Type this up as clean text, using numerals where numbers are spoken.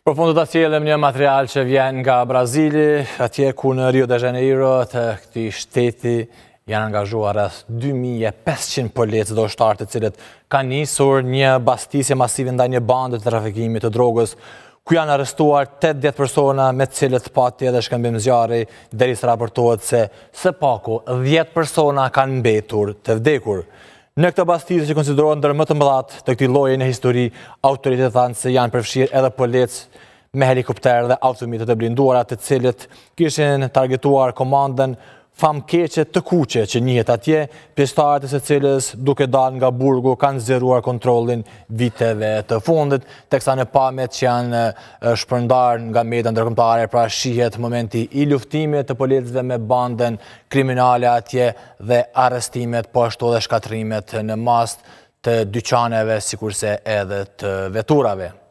Përfundet të sjellëm një material që vjen nga Brazili, atje ku në Rio de Janeiro të këtij shteti janë angazhuar rreth 2500 policë dhe ushtarë të cilët kanë nisur një bastisje masive ndaj një bande të trafikimit të drogës, ku janë arrestuar 80 persona me të cilët pati edhe shkëmbim zjarri, derisa raportohet se së paku 10 persona kanë mbetur të vdekur. Në këtë bastisje që konsiderohet ndër më të mëdhat të këtij lloji në histori, autoritetet thanë se janë përfshirë edhe policë me helikopter dhe automjete të blinduara, të cilët kishin targetuar komandën famkeqe të kuqe që njihet atje, pjesëtarët e së cilës duke dalë nga burgu kanë zgjeruar kontrollin viteve të fundit, teksa në pamjet që janë shpërndarë nga media ndërkombëtare, pra shihet momenti i luftimit të policëve me bandën kriminale atje dhe arrestimet, po ashtu edhe shkatrimet në mast të dyqaneve sikurse edhe të veturave.